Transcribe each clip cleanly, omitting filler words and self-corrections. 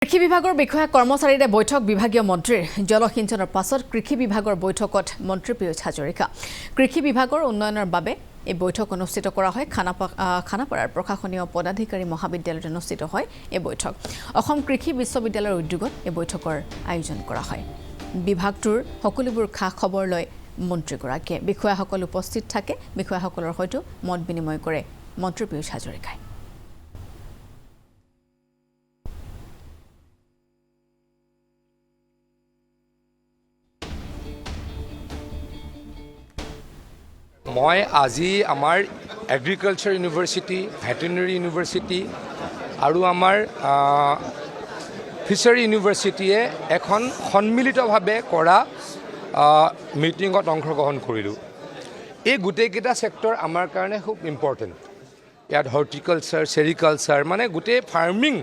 কৃষি বিভাগৰ বিষয়া কৰ্মচাৰীৰে বৈঠক বিভাগীয় মন্ত্ৰীৰ জলসিঞ্চনৰ পাছত কৃষি বিভাগৰ বৈঠকত মন্ত্ৰী পীয়ুষ হাজৰিকা কৃষি বিভাগৰ উন্নয়নৰ বাবে এই বৈঠক অনুষ্ঠিত কৰা হয় খানাপাৰাৰ প্ৰশাসনীয় পদাধিকাৰী মহাবিদ্যালয়ত অনুষ্ঠিত হয় এই বৈঠক অসম কৃষি বিশ্ববিদ্যালয়ৰ উদ্যোগত এই বৈঠকৰ আয়োজন কৰা হয় বিভাগটোৰ সকলোবোৰ খা খবৰ লৈ মন্ত্ৰীগৰাকীয়ে বিষয়াসকল উপস্থিত থাকে বিষয়াসকলৰ সৈতে মত বিনিময় কৰে মন্ত্ৰী পীয়ুষ হাজৰিকাই মই আজি আমাৰ এগ্ৰিকালচাৰ ইউনিভাৰ্চিটি ভেটেৰিনেৰী ইউনিভাৰ্চিটি আৰু আমাৰ ফিচাৰী ইউনিভাৰ্চিটিয়ে এখন সন্মিলিতভাৱে কৰা মিটিঙত অংশগ্ৰহণ কৰিলোঁ এই গোটেইকেইটা ছেক্টৰ আমাৰ কাৰণে খুব ইম্পৰ্টেণ্ট ইয়াত হৰ্টিকালচাৰ চেৰিকালচাৰ মানে গোটেই ফাৰ্মিং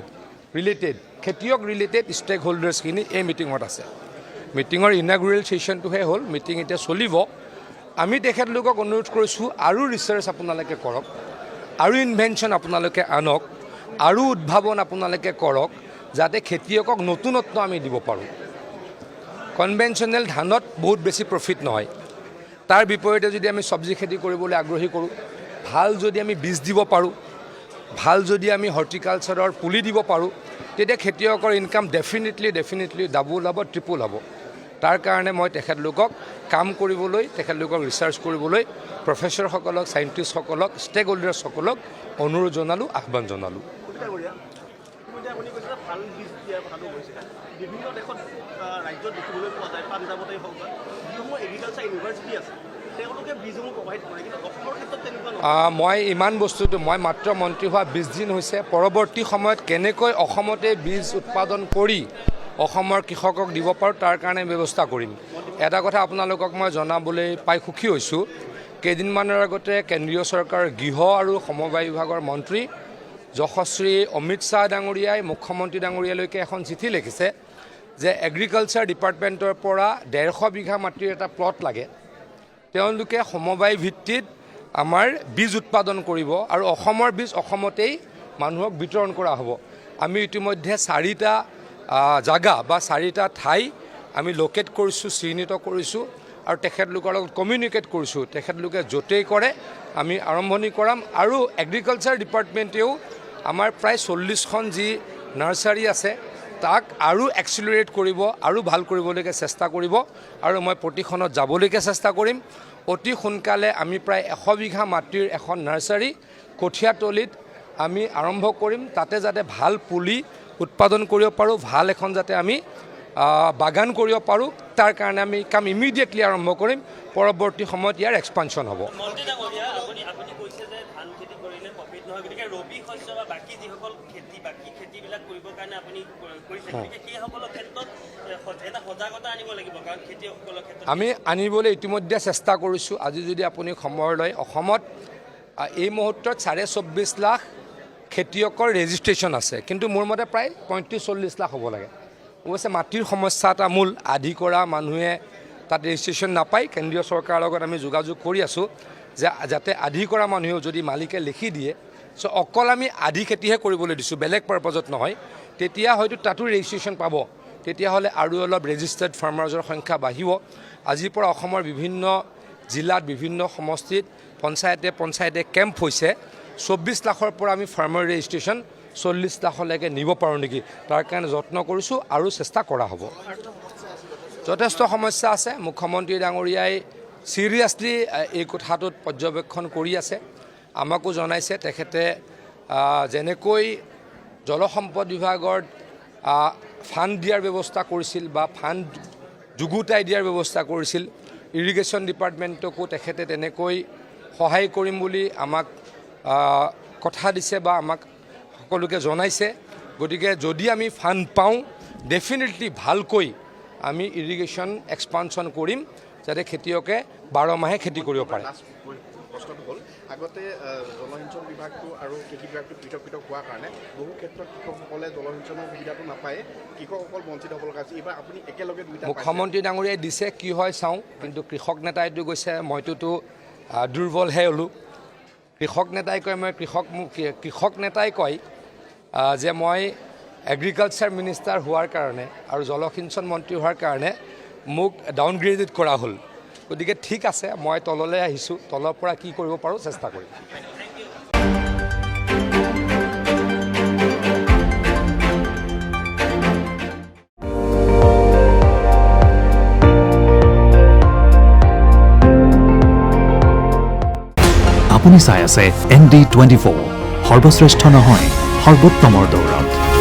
ৰিলেটেড খেতিয়ক ৰিলেটেড ষ্টেক হোল্ডাৰ্ছখিনি এই মিটিঙত আছে মিটিঙৰ ইনাগুৰেল ছেশ্যনটোহে হ'ল মিটিং এতিয়া চলিব আমি তেখেতলোকক অনুৰোধ কৰিছোঁ আৰু ৰিচাৰ্চ আপোনালোকে কৰক আৰু ইনভেনশ্যন আপোনালোকে আনক আৰু উদ্ভাৱন আপোনালোকে কৰক যাতে খেতিয়কক নতুনত্ব আমি দিব পাৰোঁ কনভেনশ্যনেল ধানত বহুত বেছি প্ৰফিট নহয় তাৰ বিপৰীতে যদি আমি চব্জি খেতি কৰিবলৈ আগ্ৰহী কৰোঁ ভাল যদি আমি বীজ দিব পাৰোঁ ভাল যদি আমি হৰ্টিকালচাৰৰ পুলি দিব পাৰোঁ তেতিয়া খেতিয়কৰ ইনকাম ডেফিনেটলি ডাবল হ'ব ট্ৰিপল হ'ব তাৰ কাৰণে মই তেখেতলোকক কাম কৰিবলৈ তেখেতলোকক ৰিচাৰ্চ কৰিবলৈ প্ৰফেচৰসকলক চাইণ্টিষ্টসকলক ষ্টেক হোল্ডাৰ্ছসকলক অনুৰোধ জনালোঁ আহ্বান জনালোঁ মই ইমান বস্তুটো মই মাত্ৰ মন্ত্ৰী হোৱা 20 দিন হৈছে পৰৱৰ্তী সময়ত কেনেকৈ অসমতে বীজ উৎপাদন কৰি অসমৰ কৃষকক দিব পাৰোঁ তাৰ কাৰণে ব্যৱস্থা কৰিম এটা কথা আপোনালোকক মই জনাবলৈ পাই সুখী হৈছোঁ কেইদিনমানৰ আগতে কেন্দ্ৰীয় চৰকাৰৰ গৃহ আৰু সমবায় বিভাগৰ মন্ত্ৰী যশস্বী অমিত শ্বাহ ডাঙৰীয়াই মুখ্যমন্ত্ৰী ডাঙৰীয়ালৈকে এখন চিঠি লিখিছে যে এগ্ৰিকালচাৰ ডিপাৰ্টমেণ্টৰ পৰা 150 বিঘা মাটিৰ এটা প্লট লাগে তেওঁলোকে সমবায় ভিত্তিত আমাৰ বীজ উৎপাদন কৰিব আৰু অসমৰ বীজ অসমতেই মানুহক বিতৰণ কৰা হ'ব আমি ইতিমধ্যে 4টা জাগা বা 4টা ঠাই আমি লোকেট কৰিছোঁ চিহ্নিত কৰিছোঁ আৰু তেখেতলোকৰ লগত কমিউনিকেট কৰিছোঁ তেখেতলোকে য'তেই কৰে আমি আৰম্ভণি কৰাম আৰু এগ্ৰিকালচাৰ ডিপাৰ্টমেণ্টেও আমাৰ প্ৰায় 40খন যি নাৰ্চাৰী আছে তাক আৰু এক্সিলাৰেট কৰিব আৰু ভাল কৰিবলৈকে চেষ্টা কৰিব আৰু মই প্ৰতিখনত যাবলৈকে চেষ্টা কৰিম অতি সোনকালে আমি প্ৰায় 100 বিঘা মাটিৰ এখন নাৰ্চাৰী কঠীয়াতলিত আমি আৰম্ভ কৰিম তাতে যাতে ভাল পুলি উৎপাদন কৰিব পাৰোঁ ভাল এখন যাতে আমি বাগান কৰিব পাৰোঁ তাৰ কাৰণে আমি কাম ইমিডিয়েটলি আৰম্ভ কৰিম পৰৱৰ্তী সময়ত ইয়াৰ এক্সপানশ্যন হ'ব আমি আনিবলৈ ইতিমধ্যে চেষ্টা কৰিছোঁ আজি যদি আপুনি সময় লয় অসমত এই মুহূৰ্তত 24.5 লাখ খেতিয়কৰ ৰেজিষ্ট্ৰেশ্যন আছে কিন্তু মোৰ মতে প্ৰায় 35-40 লাখ হ'ব লাগে অৱশ্যে মাটিৰ সমস্যা এটা মূল আধি কৰা মানুহে তাত ৰেজিষ্ট্ৰেশ্যন নাপায় কেন্দ্ৰীয় চৰকাৰৰ লগত আমি যোগাযোগ কৰি আছোঁ যে যাতে আধি কৰা মানুহেও যদি মালিকে লিখি দিয়ে চ' অকল আমি আধি খেতিহে কৰিবলৈ দিছোঁ বেলেগ পাৰপাজত নহয় তেতিয়া হয়তো তাতো ৰেজিষ্ট্ৰেশ্যন পাব তেতিয়াহ'লে আৰু অলপ ৰেজিষ্টাৰ্ড ফাৰ্মাৰ্ছৰ সংখ্যা বাঢ়িব আজিৰ পৰা অসমৰ বিভিন্ন জিলাত বিভিন্ন সমষ্টিত পঞ্চায়তে কেম্প হৈছে 24 লাখৰ পৰা আমি ফাৰ্মাৰ ৰেজিষ্ট্ৰেশ্যন 40 লাখলৈকে নিব পাৰোঁ নেকি তাৰ কাৰণে যত্ন কৰিছোঁ আৰু চেষ্টা কৰা হ'ব যথেষ্ট সমস্যা আছে মুখ্যমন্ত্ৰী ডাঙৰীয়াই চিৰিয়াছলি এই কথাটোত পৰ্যবেক্ষণ কৰি আছে আমাকো জনাইছে তেখেতে যেনেকৈ জলসম্পদ বিভাগৰ ফাণ্ড দিয়াৰ ব্যৱস্থা কৰিছিল বা ফাণ্ড যুগুতাই দিয়াৰ ব্যৱস্থা কৰিছিল ইৰিগেশ্যন ডিপাৰ্টমেণ্টকো তেখেতে তেনেকৈ সহায় কৰিম বুলি আমাক কথা দিছে বা আমাক সকলোকে জনাইছে গতিকে যদি আমি ফাণ্ড পাওঁ ডেফিনেটলি ভালকৈ আমি ইৰিগেশ্যন এক্সপানশ্যন কৰিম যাতে খেতিয়কে 12 মাহে খেতি কৰিব পাৰে প্ৰশ্নটো হ'ল আগতে জলসিঞ্চন বিভাগটো আৰু কৃষি বিভাগটো পৃথক হোৱাৰ কাৰণে বহু ক্ষেত্ৰত কৃষকসকলে জলসিঞ্চনৰ সুবিধাটো নাপায় কৃষকসকল বঞ্চিত হ'ব লগা হৈছে এইবাৰ আপুনি একেলগে দুইটা মুখ্যমন্ত্ৰী ডাঙৰীয়াই দিছে কি হয় চাওঁ কিন্তু কৃষক নেতাইটো গৈছে মইতোতো দুৰ্বলহে হ'লোঁ কৃষক নেতাই কয় মই কৃষক নেতাই কয় যে মই এগ্ৰিকালচাৰ মিনিষ্টাৰ হোৱাৰ কাৰণে আৰু জলসিঞ্চন মন্ত্ৰী হোৱাৰ কাৰণে মোক ডাউনগ্ৰেডেড কৰা হ'ল। গতিকে ঠিক আছে, মই তললৈ আহিছোঁ, তলৰ পৰা কি কৰিব পাৰোঁ চেষ্টা কৰিম। আপুনি চাই আছে ND24, সৰ্বশ্ৰেষ্ঠ নহয় সৰ্বোত্তমৰ দৌৰত।